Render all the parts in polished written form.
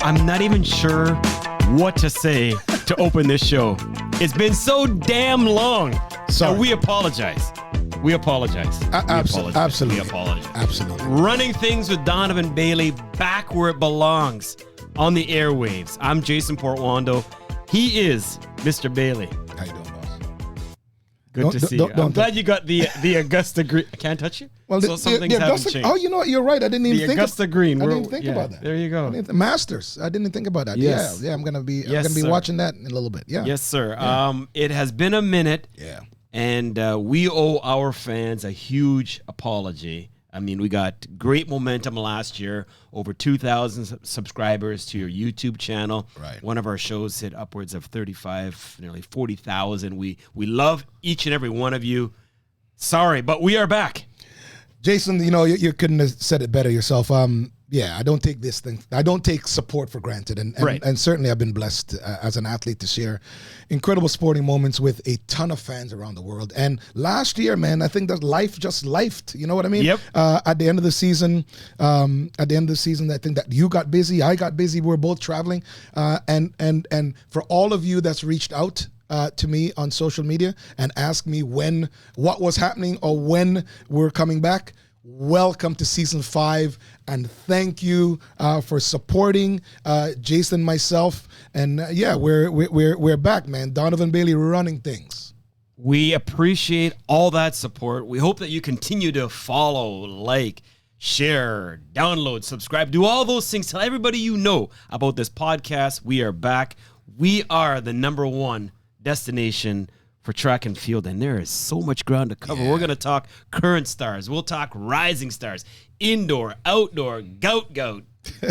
I'm not even sure what to say to open this show. It's been so damn long. So we apologize. We apologize. Absolutely. We apologize. Absolutely. Running Things with Donovan Bailey, back where it belongs, on the airwaves. I'm Jason Portuondo. He is Mr. Bailey. How you doing, boss? Good to see you. I'm glad you got the Augusta Green. I can't touch you? Well, so some things haven't changed. Oh, you know what? You're right. I didn't even think Augusta Green. I didn't even think about that. There you go. Masters. I didn't think about that. Yes. Yeah. I'm gonna be watching that in a little bit. Yeah. Yes, sir. Yeah. It has been a minute. Yeah. And we owe our fans a huge apology. I mean, we got great momentum last year, over 2,000 subscribers to your YouTube channel. Right. One of our shows hit upwards of 35, nearly 40,000. We love each and every one of you. Sorry, but we are back. Jason, you couldn't have said it better yourself. Yeah, I don't take support for granted. And certainly I've been blessed as an athlete to share incredible sporting moments with a ton of fans around the world. And last year, man, I think that life just lifed. You know what I mean? Yep. At the end of the season, I think that you got busy, I got busy. We were both traveling. And for all of you that's reached out to me on social media and asked me what was happening or when we're coming back, welcome to season 5, and thank you for supporting Jason, myself, and we're back, man. Donovan Bailey Running Things. We appreciate all that support. We hope that you continue to follow, like, share, download, subscribe, do all those things. Tell everybody you know about this podcast. We are back. We are the #1 destination for track and field, and there is so much ground to cover. Yeah. We're going to talk current stars. We'll talk rising stars, indoor, outdoor, gout,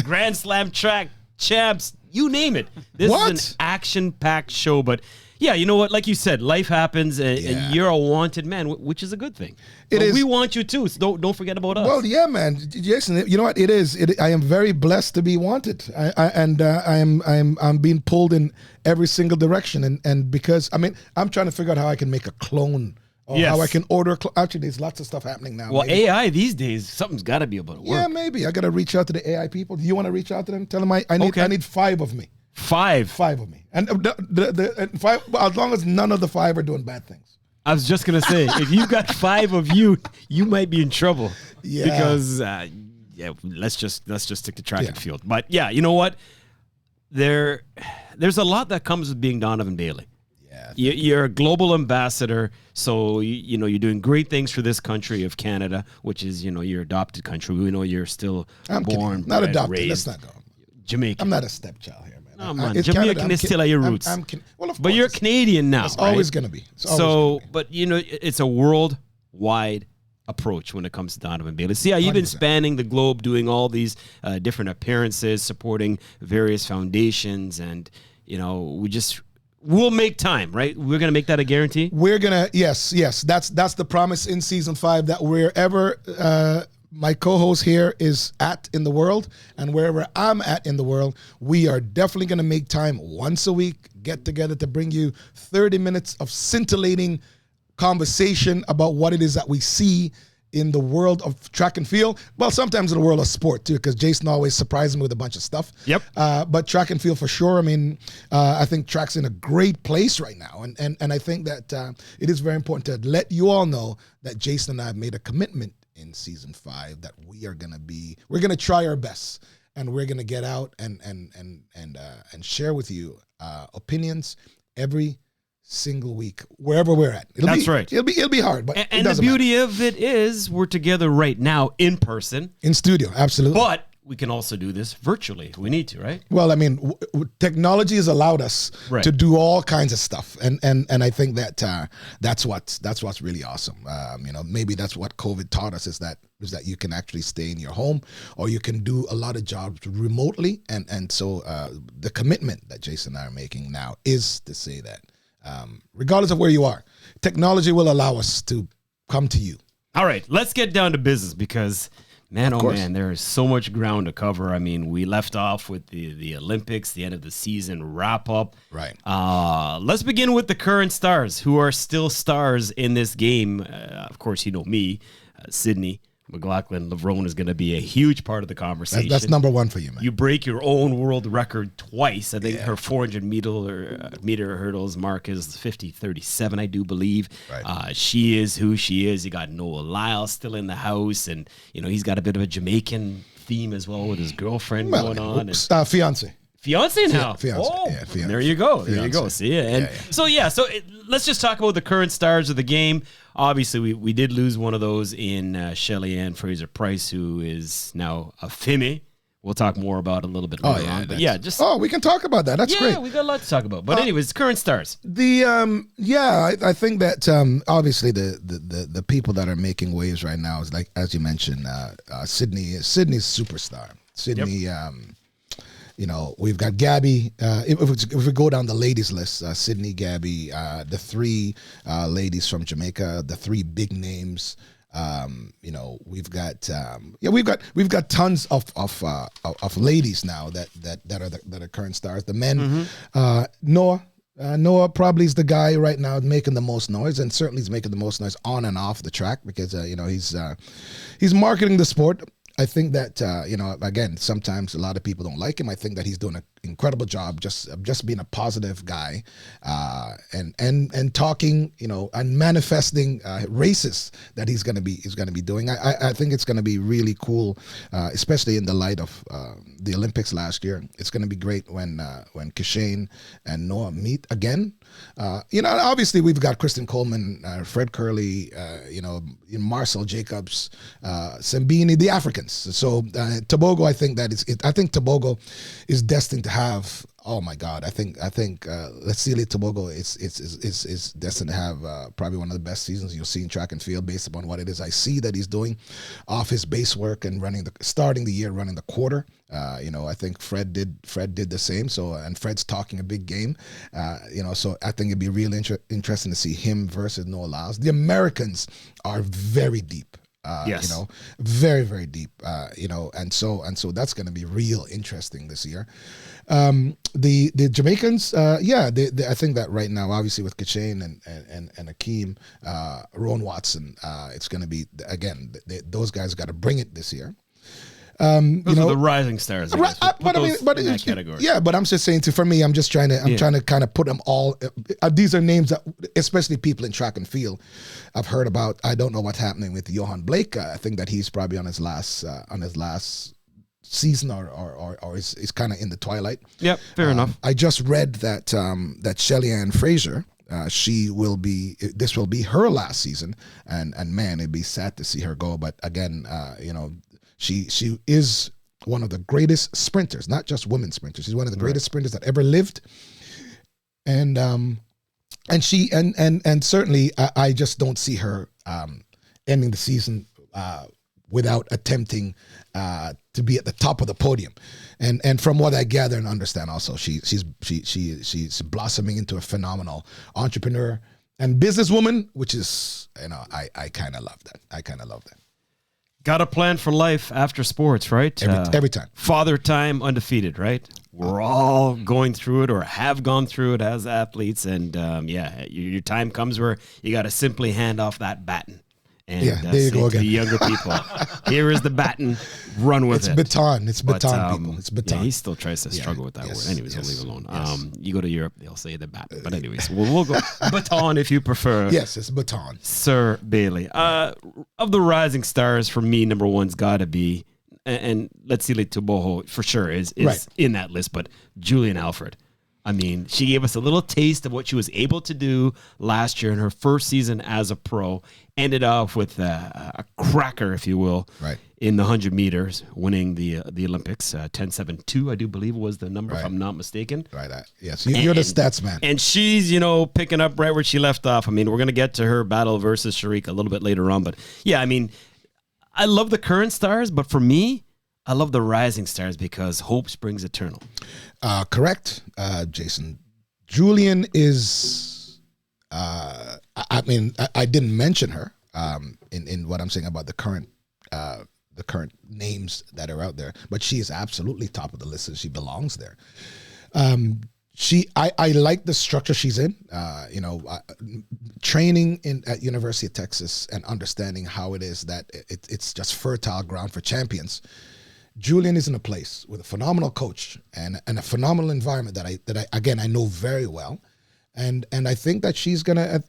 Grand Slam track champs, you name it. This is an action-packed show, but yeah, you know what? Like you said, life happens, and you're a wanted man, which is a good thing. We want you too, so don't forget about us. Well, yeah, man, Jason. You know what? It is. I am very blessed to be wanted, I'm being pulled in every single direction, and because I'm trying to figure out how I can make a clone. Or how I can order. Actually, there's lots of stuff happening now. Well, maybe. AI these days, something's got to be able to work. Yeah, maybe I got to reach out to the AI people. Do you want to reach out to them? Tell them I need 5 of me. 5 of me, and the 5, as long as none of the 5 are doing bad things. I was just gonna say, if you got 5 of you, you might be in trouble. Yeah. Because let's just stick to track and field. But yeah, you know what? There's a lot that comes with being Donovan Bailey. Yeah. You're a global ambassador, so you're doing great things for this country of Canada, which is your adopted country. We know you're still born, not adopted. Raised. Let's not go. Jamaican. I'm not a stepchild here, man. Oh, man. Jamaican is still at your roots. Well, of course. But you're Canadian now. It's always going to be. But it's a worldwide approach when it comes to Donovan Bailey. See how you've been spanning the globe, doing all these different appearances, supporting various foundations, and we'll make time, right? We're going to make that a guarantee. We're going to, yes. That's the promise in season 5, that wherever my co-host here is at in the world, and wherever I'm at in the world, we are definitely going to make time once a week, get together to bring you 30 minutes of scintillating conversation about what it is that we see in the world of track and field. Well, sometimes in the world of sport too, because Jason always surprises me with a bunch of stuff. Yep. But track and field for sure. I think track's in a great place right now. And I think that it is very important to let you all know that Jason and I have made a commitment in season 5 that we're going to try our best, and we're going to get out and share with you opinions every single week wherever we're at. That's right. It'll be hard, but and the beauty of it is we're together right now in person, in studio. Absolutely. But we can also do this virtually if we need to, right? Well, technology has allowed us to do all kinds of stuff, and I think that that's what's really awesome. Maybe that's what COVID taught us, is that you can actually stay in your home, or you can do a lot of jobs remotely, and so the commitment that Jason and I are making now is to say that regardless of where you are, technology will allow us to come to you. All right, let's get down to business, because Man, Of oh course. man, there is so much ground to cover. I mean, we left off with the Olympics, the end of the season wrap up. Right. Let's begin with the current stars who are still stars in this game. Of course, you know me, Sydney McLaughlin Levrone is going to be a huge part of the conversation. That's number one for you, man. You break your own world record twice. I think her 400 meter hurdles mark is 50:37, I do believe. Right. She is who she is. You got Noah Lyle still in the house, and he's got a bit of a Jamaican theme as well with his girlfriend going on. Fiance. Fiance now. Fiance. Oh, Yeah, fiance. there you go. There Fiance. you go. See ya. And so let's just talk about the current stars of the game. Obviously, we did lose one of those in Shelly Ann Fraser-Price, who is now a Femme. We'll talk more about it a little bit later on. But we can talk about that. That's great. Yeah, we got a lot to talk about. But anyways, current stars. I think that obviously the people that are making waves right now is, like, as you mentioned, Sydney's superstar. Sydney. We've got Gabby. If we go down the ladies list, Sydney, Gabby, the three ladies from Jamaica, the three big names. We've got tons of ladies now that are current stars. The men, Noah probably is the guy right now making the most noise, and certainly he's making the most noise on and off the track because he's marketing the sport. I think that again, sometimes a lot of people don't like him. I think that he's doing an incredible job just being a positive guy, and talking, and manifesting races that he's going to be doing. I think it's going to be really cool, especially in the light of the Olympics last year. It's going to be great when Kishane and Noah meet again. Obviously we've got Kristen Coleman, Fred Curley, Marcel Jacobs, Sembini, the Africans. So Tobago, I think Tobago is destined to have. Oh my God! I think Leslie Tobago is destined to have probably one of the best seasons you'll see in track and field based upon what it is I see that he's doing off his base work and starting the year running the quarter. I think Fred did the same. So, and Fred's talking a big game. So I think it'd be really interesting to see him versus Noah Lyles. The Americans are very deep. Yes. Very, very deep. And so that's going to be real interesting this year. The Jamaicans, I think that right now, obviously with Kachane and Akeem, Rowan Watson, it's going to be, again, those guys got to bring it this year. Those are the rising stars. In that category. Yeah, but I'm just saying, for me, I'm trying to kind of put them all. These are names that, especially people in track and field, I've heard about. I don't know what's happening with Johan Blake. I think that he's probably on his last season or is kind of in the twilight. Yep, fair enough. I just read that Shelly Ann Fraser. This will be her last season, and man, it'd be sad to see her go. But again, she is one of the greatest sprinters, not just women sprinters. She's one of the greatest sprinters that ever lived, and certainly I just don't see her ending the season without attempting to be at the top of the podium. And from what I gather and understand, also she's blossoming into a phenomenal entrepreneur and businesswoman, which is, I kind of love that. Got a plan for life after sports, right? Every time. Father time undefeated, right? We're all going through it or have gone through it as athletes. And your time comes where you got to simply hand off that baton. And there you go again. To the younger people, here is the baton, run with it. Baton. It's baton, people. It's baton. Yeah, he still tries to struggle with that word. Anyways, we'll leave it alone. Yes. You go to Europe, they'll say the baton. But anyways, we'll go baton if you prefer. Yes, it's baton. Sir Bailey. Of the rising stars, for me, number one's got to be, and let's see, Toboho for sure is right in that list, but Julian Alfred. I mean, she gave us a little taste of what she was able to do last year in her first season as a pro. Ended off with a cracker, if you will, right, in the 100 meters, winning the Olympics. 10.72, I do believe, was the number, if I'm not mistaken. Right. Yes, you're the stats man. And she's, picking up right where she left off. I mean, we're going to get to her battle versus Sharik a little bit later on. But, yeah, I mean, I love the current stars, but for me, I love the rising stars because hope springs eternal. Correct, Jason. Julian is, I didn't mention her in what I'm saying about the current the current names that are out there, but she is absolutely top of the list, and she belongs there. I like the structure she's in. Training at University of Texas and understanding how it is that it's just fertile ground for champions. Julian is in a place with a phenomenal coach and a phenomenal environment that I know very well. And I think that she's gonna,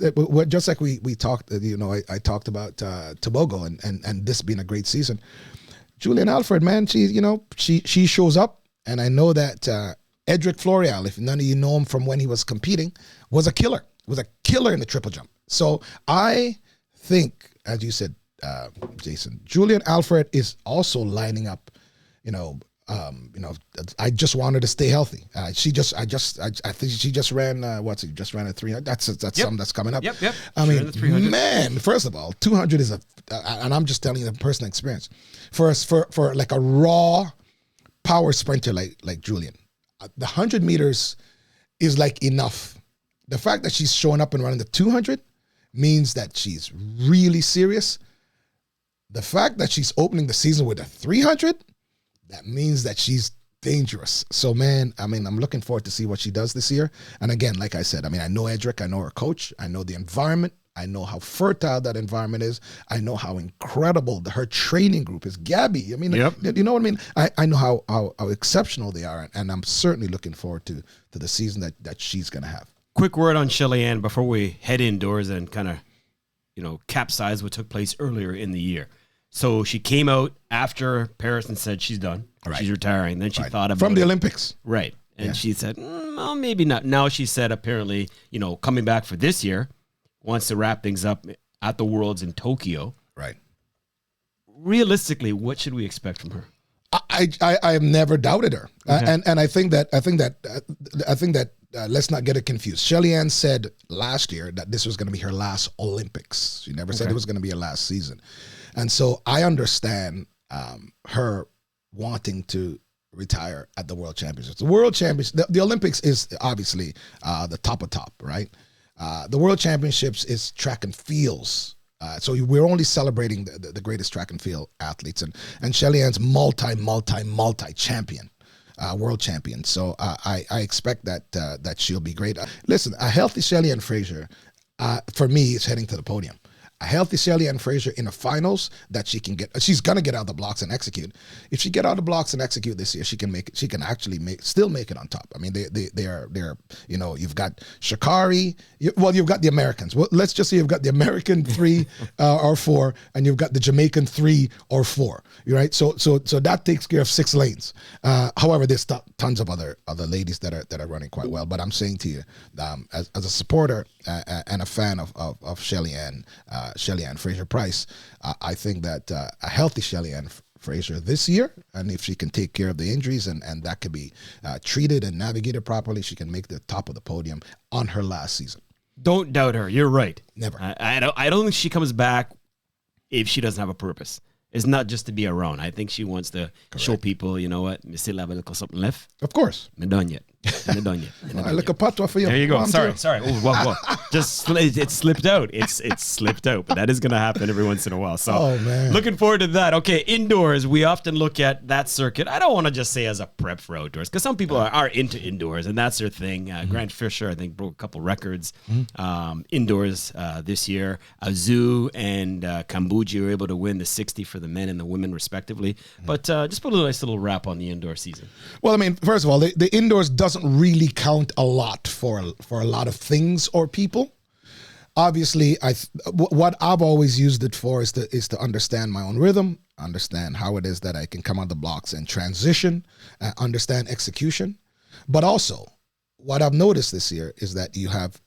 just like we talked, I talked about Tobago and this being a great season. Julian Alfred, man, she shows up, and I know that Edric Floreal, if none of you know him from when he was competing, was a killer in the triple jump. So I think, as you said, Jason, Julian Alfred is also lining up. I just want her to stay healthy. I think she just ran. Just ran a 300. That's something that's coming up. Yep. I mean, man, first of all, 200 is and I'm just telling you the personal experience. For like a raw power sprinter like Julian, the 100 meters is like enough. The fact that she's showing up and running the 200 means that she's really serious. The fact that she's opening the season with a 300, that means that she's dangerous. So, man, I'm looking forward to see what she does this year. And again, like I said, I know Edric, I know her coach, I know the environment, I know how fertile that environment is, I know how incredible her training group is. Gabby, you know what I mean? I know how exceptional they are, and I'm certainly looking forward to the season that she's going to have. Quick word on Shelly-Ann before we head indoors and kind of capsize what took place earlier in the year. So she came out after Paris and said she's done. Right. She's retiring. Then she thought about from the Olympics. Right. And she said, well, maybe not. Now she said apparently, coming back for this year, wants to wrap things up at the Worlds in Tokyo. Right. Realistically, what should we expect from her? I have never doubted her. Okay. And I think that let's not get it confused. Shelly-Ann said last year that this was going to be her last Olympics. She never said it was going to be her last season. And so I understand her wanting to retire at the World Championships. The World Championships, the Olympics is obviously the top of top, right? The World Championships is track and fields. So we're only celebrating the greatest track and field athletes. And Shelly-Ann's multi champion. World champion. So I expect that she'll be great. Listen, a healthy Shelly-Ann Fraser, for me, is heading to the podium. A healthy Shelly-Ann Fraser in the finals that she can get. She's gonna get out of the blocks and execute. If she get out of the blocks and execute this year, she can make it. She can actually still make it on top. I mean, they're you've got Sha'Carri. You've got the Americans. Well, let's just say you've got the American 3 or 4, and you've got the Jamaican 3 or 4. Right. So that takes care of 6 lanes. However, there's tons of other ladies that are running quite well. But I'm saying to you, as a supporter and a fan of Shelly-Ann Fraser Price, I think that a healthy Shelly-Ann Fraser this year, and if she can take care of the injuries and that could be treated and navigated properly, she can make the top of the podium on her last season. Don't doubt her. You're right. Never. I don't think she comes back if she doesn't have a purpose. It's not just to be around. I think she wants to show people, you know what, me still have a little something left. Of course. I'm done yet. I look a patois for you. There you go. Sorry. Oh, whoa. Just it slipped out. It's slipped out, but that is going to happen every once in a while. So looking forward to that. Okay, indoors, we often look at that circuit. I don't want to just say as a prep for outdoors, because some people are into indoors, and that's their thing. Grant Fisher, I think, broke a couple records indoors this year. Azu and Kambuji were able to win the 60 for the men and the women, respectively. But just put a nice little wrap on the indoor season. Well, I mean, first of all, the indoors doesn't really count a lot for a lot of things or people. Obviously, what I've always used it for is to understand my own rhythm, understand how it is that I can come out the blocks and transition, understand execution. But also, what I've noticed this year is that you have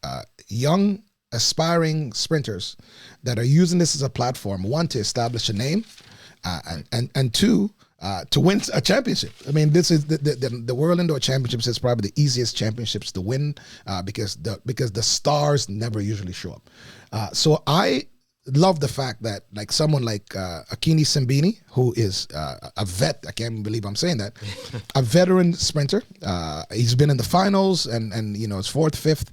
young, aspiring sprinters that are using this as a platform, one, to establish a name, and two, to win a championship. I mean, this is the World Indoor Championships is probably the easiest championships to win because the stars never usually show up. So I love the fact that like someone like Akini Simbini, who is a vet, I can't believe I'm saying that, a veteran sprinter. He's been in the finals and it's 4th, 5th.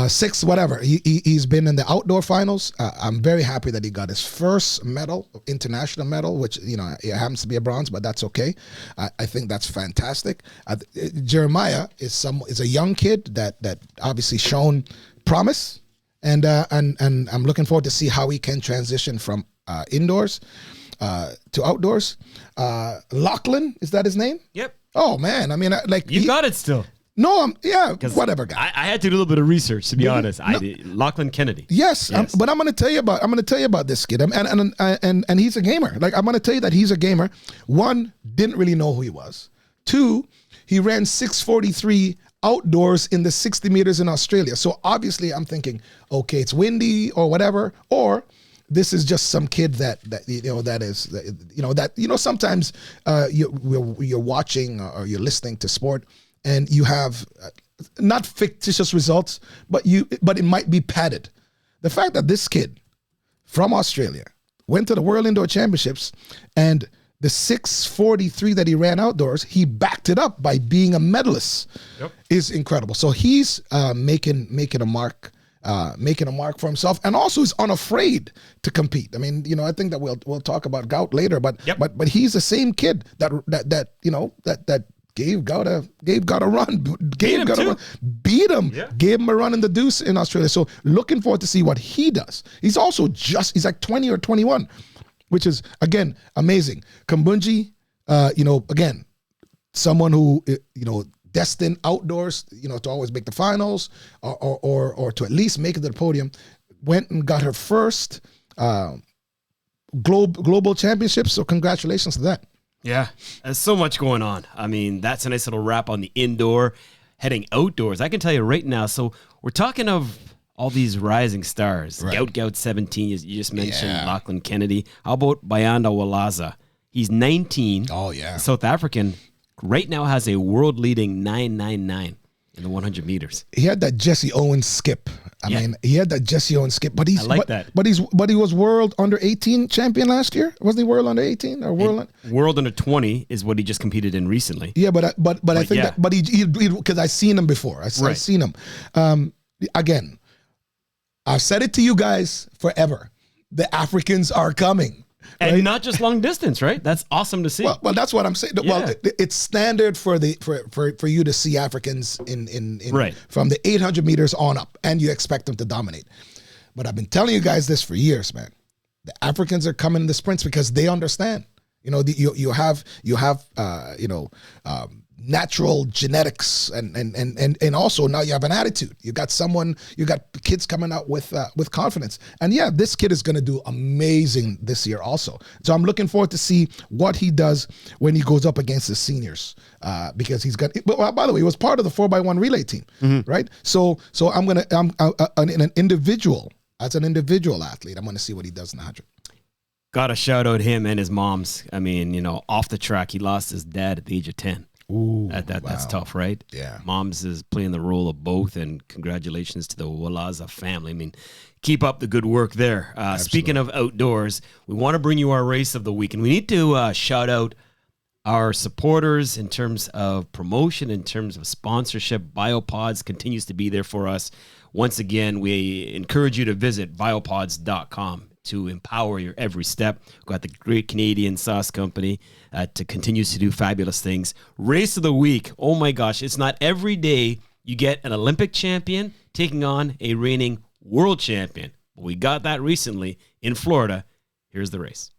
six, whatever. He's been in the outdoor finals. I'm very happy that he got his first medal, international medal, which, you know, it happens to be a bronze, but that's okay. I think that's fantastic. Jeremiah is a young kid that obviously shown promise, and I'm looking forward to see how he can transition from indoors to outdoors. Lachlan, is that his name? Yep. Oh man, I mean, You got it still. No, whatever, guy. I had to do a little bit of research, to be honest. Lachlan Kennedy. Yes. But I'm going to tell you about this kid, and he's a gamer. Like, I'm going to tell you that he's a gamer. One, didn't really know who he was. Two, he ran 6:43 outdoors in the 60 meters in Australia. So obviously, I'm thinking, okay, it's windy or whatever, or this is just some kid that sometimes you're watching or you're listening to sport, and you have not fictitious results, but it might be padded. The fact that this kid from Australia went to the World Indoor Championships, and the 6:43 that he ran outdoors, he backed it up by being a medalist, is incredible. So he's making a mark for himself, and also is unafraid to compete. I mean, you know, I think that we'll talk about Gout later, but he's the same kid that gave Gout a run, beat him, gave him a run in the deuce in Australia. So looking forward to see what he does. He's also he's like 20 or 21, which is, again, amazing. Kambunji, again, someone who, destined outdoors, to always make the finals or to at least make it to the podium, went and got her first global championship. So congratulations to that. Yeah, there's so much going on. I mean, that's a nice little wrap on the indoor. Heading outdoors, I can tell you right now. So we're talking of all these rising stars. Right. Gout 17, you just mentioned Lachlan Kennedy. How about Bayanda Walaza? He's 19. Oh, yeah. South African. Right now has a world-leading 9.99 in the 100 meters. He had that Jesse Owens skip. I mean, he had that Jesse Owens skip, but he's that. But he was world under 18 champion last year. Wasn't he world under 18 or world under 20 is what he just competed in recently. Yeah, but I think that he because I seen him before. I've seen him. Again, I've said it to you guys forever. The Africans are coming. And right? not just long distance, right? That's awesome to see. Well, that's what I'm saying. Yeah. Well, it's standard for you to see Africans in from the 800 meters on up, and you expect them to dominate. But I've been telling you guys this for years, man. The Africans are coming in the sprints because they understand. You have natural genetics, and also now you have an attitude. You got kids coming out with confidence, and this kid is going to do amazing this year also. So I'm looking forward to see what he does when he goes up against the seniors, because he's got. Well, by the way, he was part of the 4x1 relay team, right? So I'm an individual athlete. I'm going to see what he does in the 100. Got to shout out him and his moms. I mean, off the track, he lost his dad at the age of 10. Ooh, That's tough, right? Yeah. Moms is playing the role of both, and congratulations to the Walaza family. I mean, keep up the good work there. Speaking of outdoors, we want to bring you our race of the week, and we need to shout out our supporters in terms of promotion, in terms of sponsorship. Biopods continues to be there for us. Once again, we encourage you to visit biopods.com to empower your every step. We've got the Great Canadian Sauce Company to continues to do fabulous things. Race of the week. Oh my gosh, it's not every day you get an Olympic champion taking on a reigning world champion. We got that recently in Florida. Here's the race.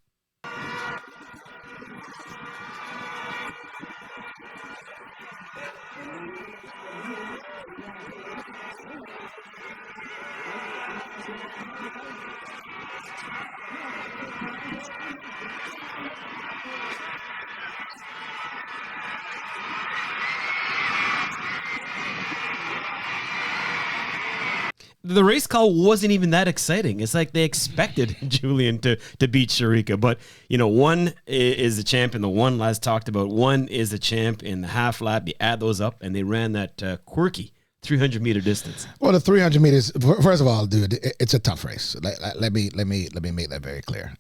The race call wasn't even that exciting. It's like they expected Julian to beat Sharika. But, one is the champ in the one last talked about. One is the champ in the half lap. You add those up, and they ran that quirky 300-meter distance. Well, the 300 meters, first of all, dude, it's a tough race. Let me make that very clear.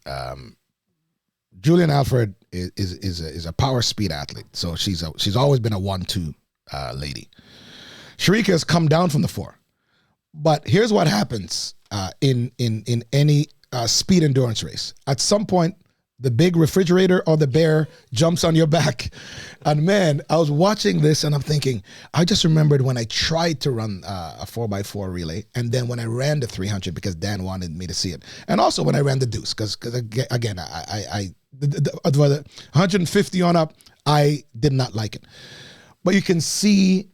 Julian Alfred is a power speed athlete. So she's always been a 1-2 lady. Sharika has come down from the 4. But here's what happens in any speed endurance race. At some point, the big refrigerator or the bear jumps on your back. And man, I was watching this and I'm thinking, I just remembered when I tried to run a 4x4 relay, and then when I ran the 300 because Dan wanted me to see it. And also when I ran the deuce, because again, the 150 on up, I did not like it. But you can see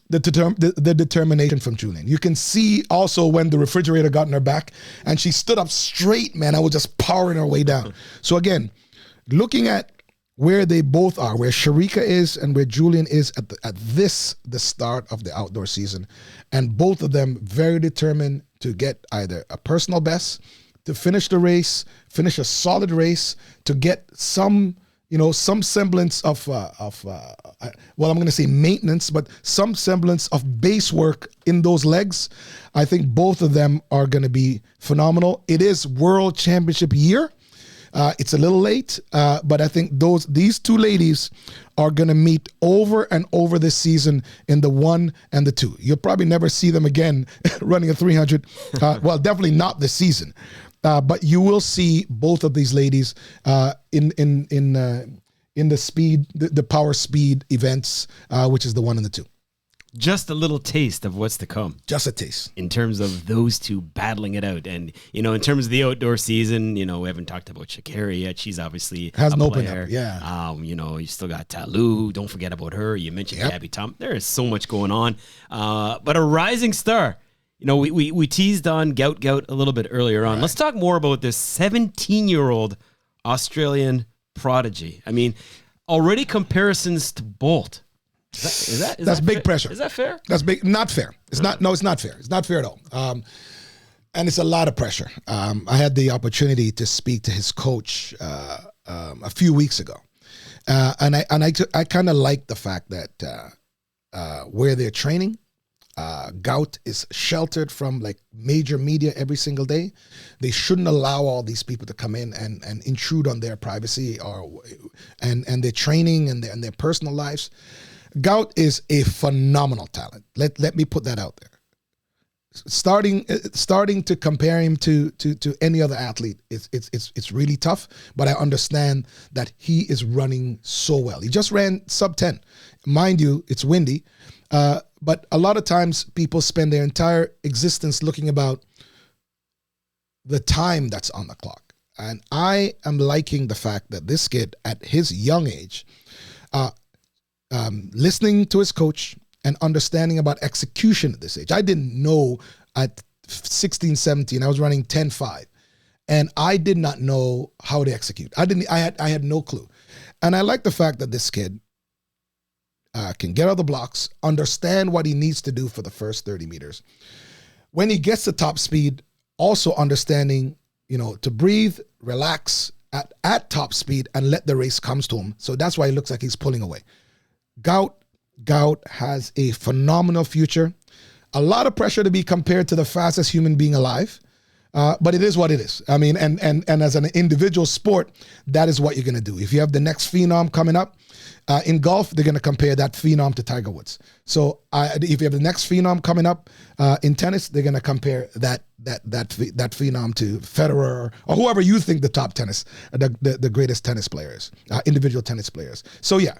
the determination from Julian. You can see also when the refrigerator got in her back and she stood up straight, man, I was just powering her way down. So again, looking at where they both are, where Sharika is and where Julian is at the start of the outdoor season, and both of them very determined to get either a personal best, to finish the race, finish a solid race, to get some semblance of I'm going to say maintenance, but some semblance of base work in those legs. I think both of them are going to be phenomenal. It is World Championship year. It's a little late, but I think these two ladies are going to meet over and over this season in the 1 and the 2. You'll probably never see them again running a 300. Well, definitely not this season. But you will see both of these ladies in the speed, the power speed events, which is the 1 and the 2. Just a little taste of what's to come. Just a taste. In terms of those two battling it out. And, in terms of the outdoor season, we haven't talked about Sha'Carri yet. She's obviously hasn't opened player. Up, yeah. You still got Talou. Don't forget about her. You mentioned Gabby Tom. There is so much going on. But a rising star. We teased on Gout a little bit earlier on. Right. Let's talk more about this 17-year-old Australian prodigy. I mean, already comparisons to Bolt. Is that's big fair? Pressure. Is that fair? That's big. Not fair. It's not. No, it's not fair. It's not fair at all. And it's a lot of pressure. I had the opportunity to speak to his coach a few weeks ago, and I kind of like the fact that where they're training. Gout is sheltered from like major media every single day. They shouldn't allow all these people to come in and intrude on their privacy and their training and their personal lives. Gout is a phenomenal talent. Let me put that out there. Starting to compare him to any other athlete, it's really tough. But I understand that he is running so well. He just ran sub 10. Mind you, it's windy. But a lot of times people spend their entire existence looking about the time that's on the clock. And I am liking the fact that this kid at his young age, listening to his coach and understanding about execution at this age. I didn't know at 16, 17, I was running 10.5 and I did not know how to execute. I had no clue. And I like the fact that this kid can get out the blocks, understand what he needs to do for the first 30 meters. When he gets to top speed, also understanding, to breathe, relax at top speed and let the race comes to him. So that's why it looks like he's pulling away. Gout has a phenomenal future. A lot of pressure to be compared to the fastest human being alive. But it is what it is. I mean, and as an individual sport, that is what you're going to do. If you have the next phenom coming up, in golf, they're going to compare that phenom to Tiger Woods. So if you have the next phenom coming up in tennis, they're going to compare that phenom to Federer or whoever you think the top the greatest tennis players, individual tennis players. So yeah,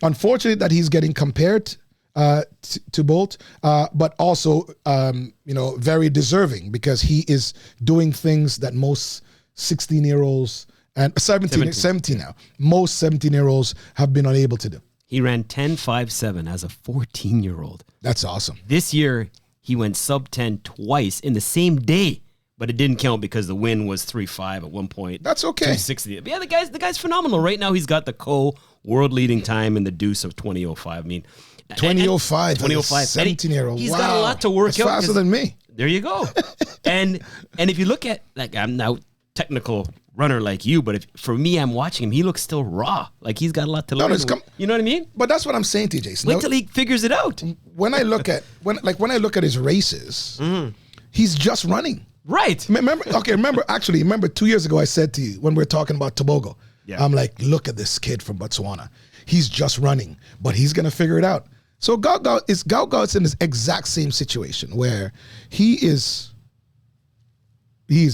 unfortunate that he's getting compared to Bolt, but also very deserving because he is doing things that most 16-year-olds and 17 now. Most 17-year-olds have been unable to do. He ran 10.57 as a 14-year-old. That's awesome. This year, he went sub 10 twice in the same day, but it didn't count because the win was 3.5 at one point. That's okay. 260. Yeah, the guy's phenomenal. Right now, he's got the world leading time in the deuce of 20.05. I mean, 20.05. 20.05. 17-year-old. He's got a lot to work out. Faster than me. There you go. and if you look at, like, I'm now technical runner like you, but for me, I'm watching him. He looks still raw. Like he's got a lot to learn. You know what I mean? But that's what I'm saying to you, Jason. Wait till he figures it out. When I look at his races, he's just running. Right. Remember 2 years ago I said to you when we were talking about Tobago, yeah. I'm like, look at this kid from Botswana. He's just running, but he's gonna figure it out. So Gao's in this exact same situation where he's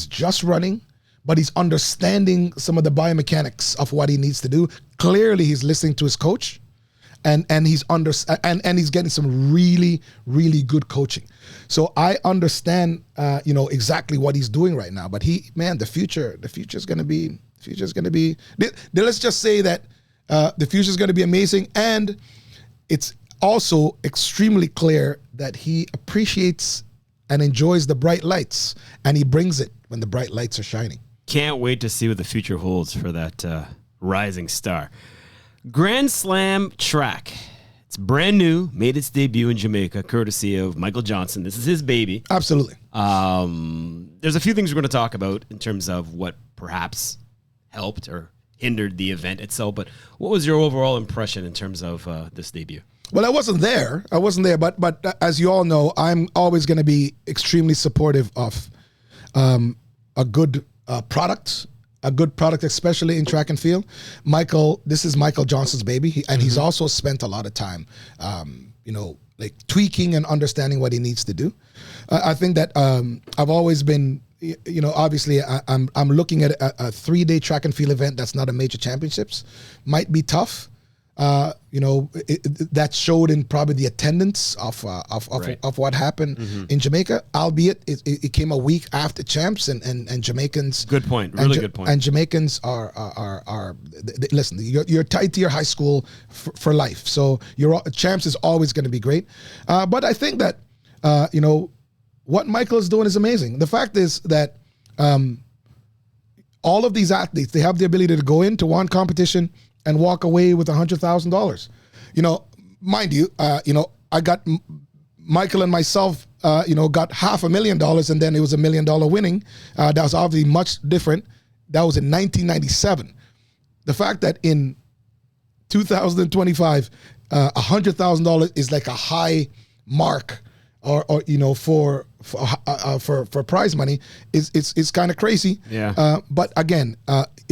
just running, but he's understanding some of the biomechanics of what he needs to do. Clearly, he's listening to his coach, and he's he's getting some really, really good coaching. So I understand, exactly what he's doing right now. But the future is going to be. Let's just say that the future is going to be amazing, and it's also extremely clear that he appreciates and enjoys the bright lights, and he brings it when the bright lights are shining. Can't wait to see what the future holds for that rising star. Grand Slam track. It's brand new, made its debut in Jamaica, courtesy of Michael Johnson. This is his baby. Absolutely. There's a few things we're going to talk about in terms of what perhaps helped or hindered the event itself, but what was your overall impression in terms of this debut? Well, I wasn't there, but as you all know, I'm always going to be extremely supportive of a good product, especially in track and field. This is Michael Johnson's baby, and he's also spent a lot of time, tweaking and understanding what he needs to do. I think that I've always been, obviously I'm looking at a 3-day track and field event that's not a major championships. Might be tough. That showed in probably the attendance of what happened in Jamaica, albeit it came a week after champs and Jamaicans. Good point. Really good point. And Jamaicans are listen, you're tied to your high school for life. So your champs is always going to be great. But I think that, what Michael is doing is amazing. The fact is that, all of these athletes, they have the ability to go into one competition and walk away with $100,000. Mind you, I got Michael and myself, got $500,000, and then it was $1 million winning. That was obviously much different. That was in 1997. The fact that in 2025, $100,000 is like a high mark, or for prize money is kind of crazy. Yeah. But again,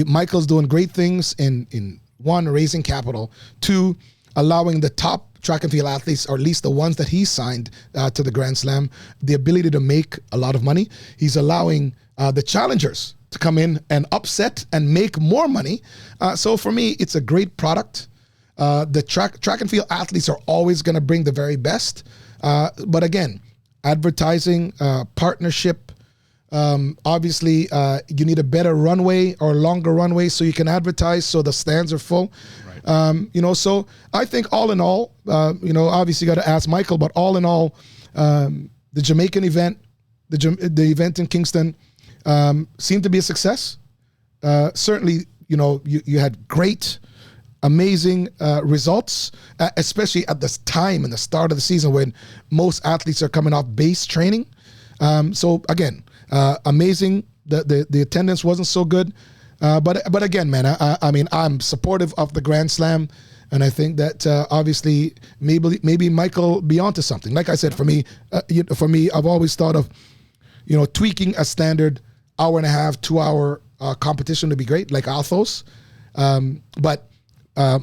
Michael's doing great things in one, raising capital, two, allowing the top track and field athletes, or at least the ones that he signed to the Grand Slam, the ability to make a lot of money. He's allowing the challengers to come in and upset and make more money. So for me, it's a great product. The track and field athletes are always going to bring the very best. But again, advertising, partnership, obviously you need a better runway or longer runway so you can advertise so the stands are full. Right. So I think all in all, obviously you got to ask Michael, but all in all, the Jamaican event, the event in Kingston seemed to be a success. Certainly, you had great, amazing results, especially at this time in the start of the season when most athletes are coming off base training. So again, amazing. The attendance wasn't so good, but again, man, I mean, I'm supportive of the Grand Slam, and I think that obviously maybe Michael be onto something. Like I said, for me, I've always thought of tweaking a standard 1.5, 2 hour competition to be great, like Althos, but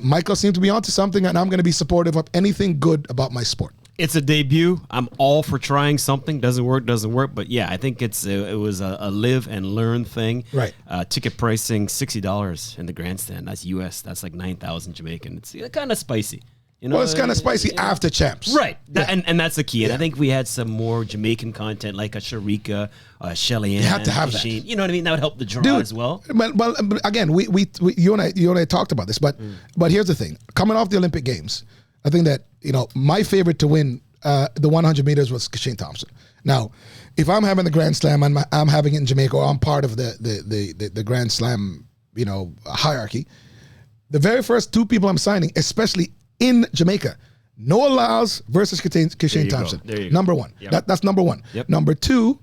Michael seemed to be onto something, and I'm going to be supportive of anything good about my sport. It's a debut. I'm all for trying something. Doesn't work. But yeah, I think it was a live and learn thing. Right. Ticket pricing $60 in the grandstand. That's US. That's like 9,000 Jamaican. It's kind of spicy. Well, it's kind of spicy after champs. Right. And that's the key. And I think we had some more Jamaican content like a Sharika, Shelly Ann. You have to have Machine. that. You know what I mean? That would help the draw as well. Well, again, you and I talked about this, but here's the thing. Coming off the Olympic Games, I think that, my favorite to win the 100 meters was Shane Thompson. Now, if I'm having the Grand Slam and I'm having it in Jamaica, or I'm part of the Grand Slam, hierarchy, the very first two people I'm signing, especially in Jamaica, Noah Lyles versus Shane Thompson. Number one. Yep. That's number one. Yep. Number two,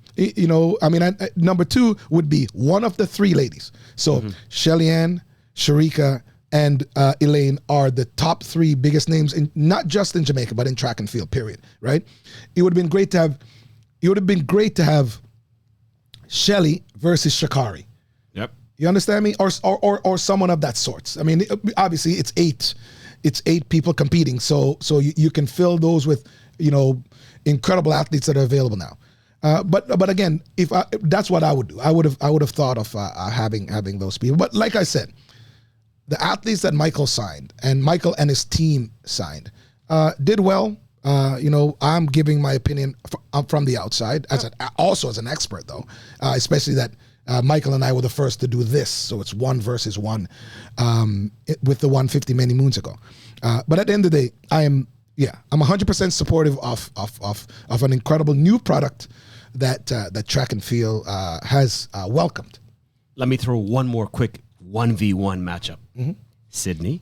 number two would be one of the three ladies. So Shelly Ann, Sharika, and Elaine are the top three biggest names in not just in Jamaica but in track and field. Period. Right? It would have been great to have Shelly versus Shakari. Yep. You understand me? Or someone of that sort. I mean, obviously it's 8. it's 8 people competing. So you can fill those with, incredible athletes that are available now. But again, that's what I would do. I would have thought of having those people. But like I said, the athletes that Michael signed and Michael and his team signed did well. I'm giving my opinion from the outside also as an expert though, especially that Michael and I were the first to do this. So it's 1 versus 1 with the 150 many moons ago. But at the end of the day, I'm 100% supportive of an incredible new product that track and field has welcomed. Let me throw one more quick 1v1 matchup. Mm-hmm. Sydney,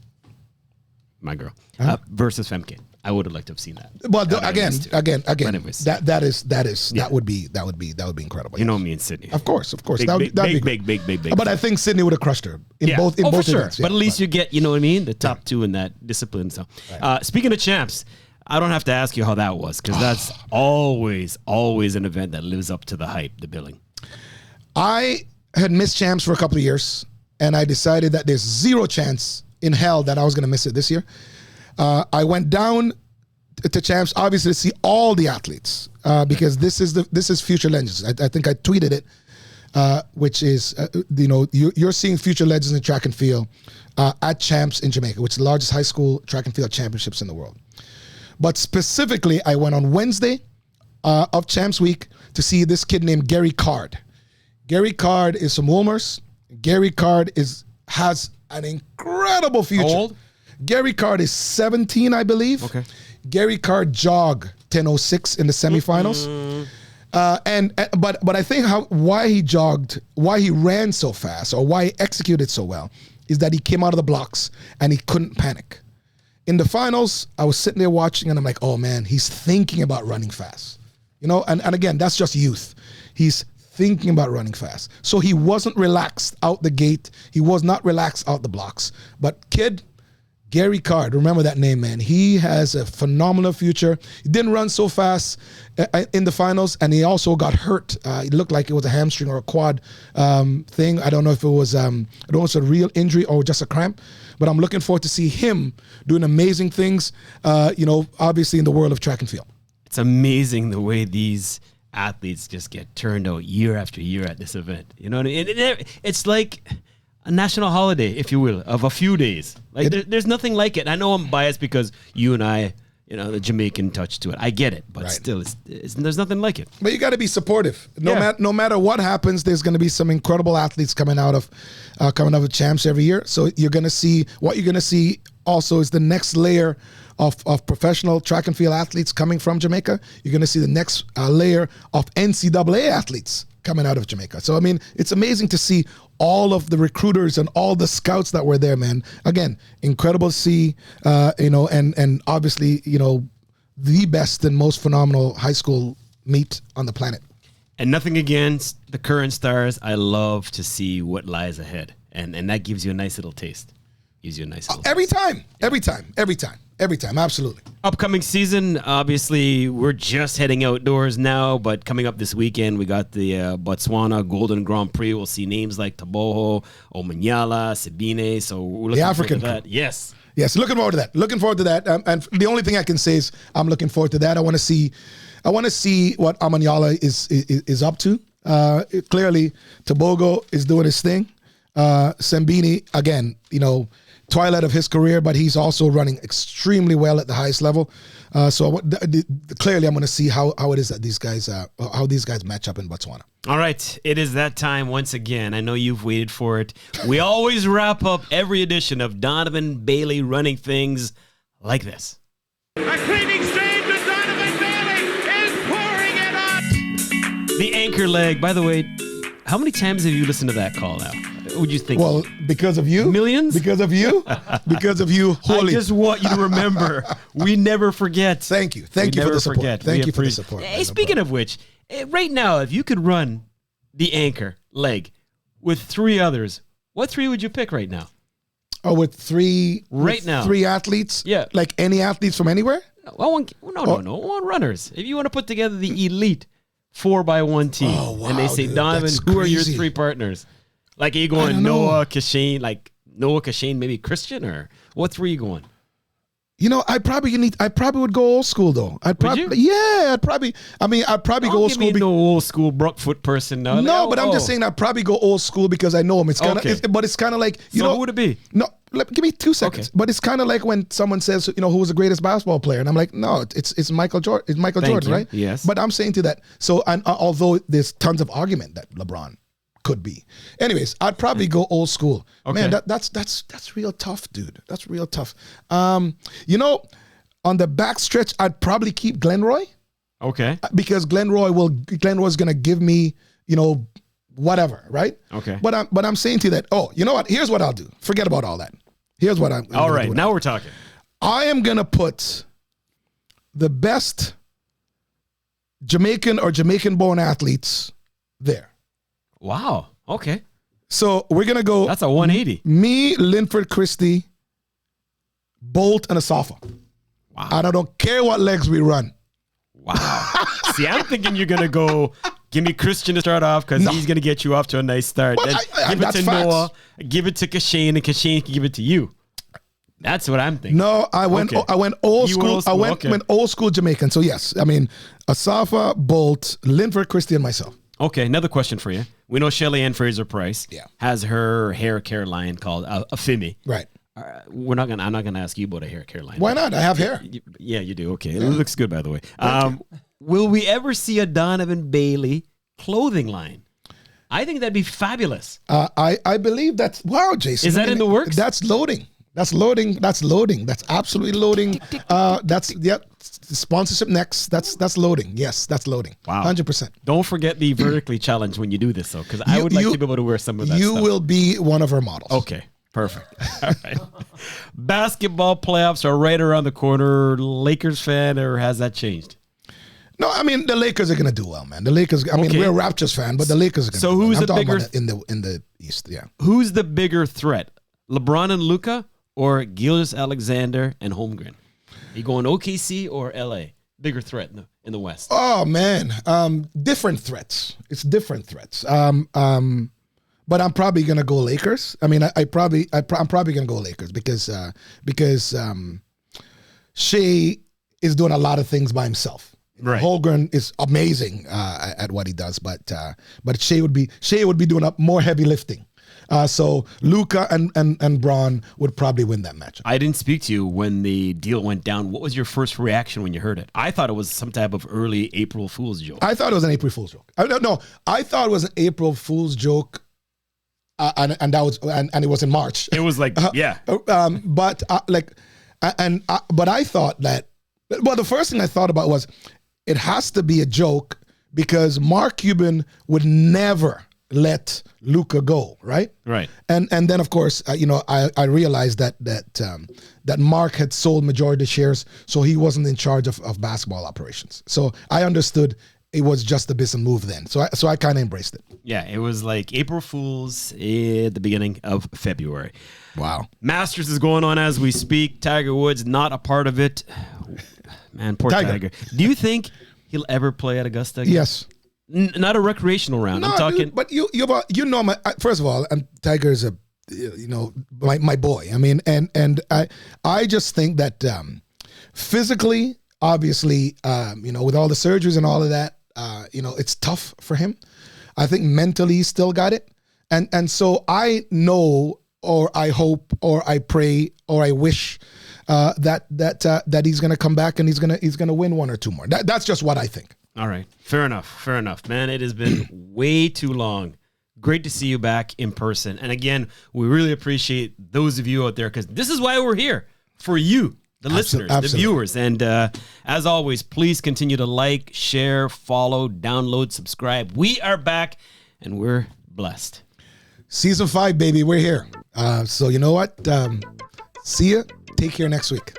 my girl, versus Femke. I would have liked to have seen that. Well, again, that would be incredible. You know me and Sydney. Of course. Big. But I think Sydney would have crushed her in both for sure. events. Yeah, but at least you get, you know what I mean, the top 2 in that discipline. So, speaking of champs, I don't have to ask you how that was because that's always an event that lives up to the hype, the billing. I had missed champs for a couple of years, and I decided that there's zero chance in hell that I was going to miss it this year. I went down to champs, obviously, to see all the athletes because this is Future Legends. I think I tweeted it, which is you're seeing Future Legends in track and field at champs in Jamaica, which is the largest high school track and field championships in the world. But specifically, I went on Wednesday of Champs Week to see this kid named Gary Card. Gary Card is from Wolmer's. Gary Card has an incredible future. How old? Gary Card is 17, I believe. Okay. Gary Card jogged 10:06 in the semifinals. But I think why he ran so fast or why he executed so well is that he came out of the blocks and he couldn't panic. In the finals, I was sitting there watching and I'm like, oh man, he's thinking about running fast. And again, that's just youth. He's thinking about running fast. So he wasn't relaxed out the gate. He was not relaxed out the blocks. But kid, Gary Card, remember that name, man. He has a phenomenal future. He didn't run so fast in the finals, and he also got hurt. It looked like it was a hamstring or a quad thing. I don't know if it was a real injury or just a cramp, but I'm looking forward to see him doing amazing things, obviously in the world of track and field. It's amazing the way these athletes just get turned out year after year at this event. You know what I mean? It's like a national holiday, if you will, of a few days. Like there's nothing like it. I know I'm biased because you and I, the Jamaican touch to it. I get it, but still, there's nothing like it. But you got to be supportive. No matter what happens, there's going to be some incredible athletes coming out of champs every year. So you're going to see also is the next layer of professional track and field athletes coming from Jamaica. You're going to see the next layer of NCAA athletes coming out of Jamaica. So, I mean, it's amazing to see all of the recruiters and all the scouts that were there, man. Again, incredible to see, and obviously, the best and most phenomenal high school meet on the planet. And nothing against the current stars. I love to see what lies ahead. And that gives you a nice little taste. Every time, absolutely. Upcoming season, obviously, we're just heading outdoors now, but coming up this weekend, we got the Botswana Golden Grand Prix. We'll see names like Taboho, Omanyala, Sabine, so we're looking forward to that. Yes, looking forward to that. And the only thing I can say is I'm looking forward to that. I want to see what Omanyala is up to. Clearly, Tabogo is doing his thing. Sembini, again, twilight of his career, but he's also running extremely well at the highest level. Clearly, I'm going to see how it is that these guys match up in Botswana. All right, it is that time once again. I know you've waited for it. We always wrap up every edition of Donovan Bailey Running Things like this. A cleaning stream to Donovan Bailey is pouring it on. The anchor leg. By the way, how many times have you listened to that call now? Would you think? Well, because of you. Millions? Because of you. Holy. I just want you to remember, we never forget. Thank you. Thank you for the support. Thank you for the support. Hey, speaking of which, right now, if you could run the anchor leg with 3 others, what 3 would you pick right now? Oh, with 3 now. 3 athletes? Yeah. Like any athletes from anywhere? No, runners. If you want to put together the elite 4x1 team, and they say, Donovan, who are your 3 partners? Like, are you going Noah, Kashane, maybe Christian, or what 3 are you going? I probably would go old school though. I'd probably go old school. No old school Brookfoot person now. No, but I'm just saying I'd probably go old school because I know him. It's kind of, but it's kind of like who would it be? No, give me 2 seconds. Okay. But it's kind of like when someone says, who was the greatest basketball player, and I'm like, no, it's Michael Jordan. It's Michael Jordan, right? Yes. But I'm saying to that. So, and although there's tons of argument that LeBron could be. Anyways, I'd probably go old school. Okay. Man, that's real tough, dude. That's real tough. On the backstretch, I'd probably keep Glenroy. Okay. Because Glenroy's gonna give me, whatever, right? Okay. But I'm saying to you that, you know what? Here's what I'll do. Forget about all that. Here's what I'm all right, now we're talking. I am gonna put the best Jamaican or Jamaican-born athletes there. Wow. Okay. So we're gonna go. That's a 180. Me, Linford Christie, Bolt, and Asafa. Wow. And I don't care what legs we run. Wow. See, I'm thinking you're gonna go. Give me Christian to start off because he's gonna get you off to a nice start. But Then give it to facts. Noah. Give it to Kashane, and Kashane can give it to you. That's what I'm thinking. No, I went old school. I went old school Jamaican. So yes, I mean Asafa, Bolt, Linford Christie, and myself. Okay, another question for you. We know Shelly Ann Fraser-Price Yeah. has her hair care line called Afimi. Right. I'm not gonna ask you about a hair care line. Why not? I have hair. Yeah, you do. Okay, it looks good, by the way. Will we ever see a Donovan Bailey clothing line? I think that'd be fabulous. I believe that's Jason. Is that in the works? That's loading. That's loading. That's loading. That's absolutely loading. Sponsorship next. That's loading. Yes, that's loading. Wow, 100%. Don't forget the vertically challenged when you do this, though, because I would like to be able to wear some of that. You stuff. will be one of our models. Okay. Perfect. All right. Basketball playoffs are right around the corner. Lakers fan, or has that changed? No, I mean the Lakers are going to do well, man. The Lakers. I mean, we're a Raptors fan, but the Lakers are going to. So do who's well. the bigger in the East? Yeah. Who's the bigger threat, LeBron and Luka, or Gilgeous-Alexander and Holmgren? You going OKC or LA? Bigger threat in the West. Oh man, different threats. It's different threats. But I'm probably gonna go Lakers. I mean, I'm probably gonna go Lakers because Shea is doing a lot of things by himself. Right. Holmgren is amazing at what he does, but Shea would be doing up more heavy lifting. So Luka and Braun would probably win that match. I didn't speak to you when the deal went down. What was your first reaction when you heard it? I thought it was some type of early April Fool's joke. I thought it was an April Fool's joke. No, I thought it was an April Fool's joke. And it was in March. It was like, yeah. But I thought that. Well, the first thing I thought about was it has to be a joke because Mark Cuban would never let Luka go, right? Right. And then of course, I realized that Mark had sold majority shares, so he wasn't in charge of basketball operations. So I understood it was just a business move then. So I kind of embraced it. Yeah, it was like April Fool's at the beginning of February. Wow. Masters is going on as we speak. Tiger Woods not a part of it. Man, poor Tiger. Do you think he'll ever play at Augusta again? Yes. Not a recreational round. No, I'm talking. Dude, but you know, first of all, Tiger is my boy. I mean, and I just think that physically, obviously, with all the surgeries and all of that, it's tough for him. I think mentally he still got it. And so I know, or I hope, or I pray, or I wish that he's going to come back and he's going to win one or two more. That's just what I think. All right. Fair enough. Man, it has been way too long. Great to see you back in person. And again, we really appreciate those of you out there because this is why we're here, for you. The listeners, the viewers. And as always, please continue to like, share, follow, download, subscribe. We are back and we're blessed. Season 5, baby. We're here. So you know what? See ya. Take care next week.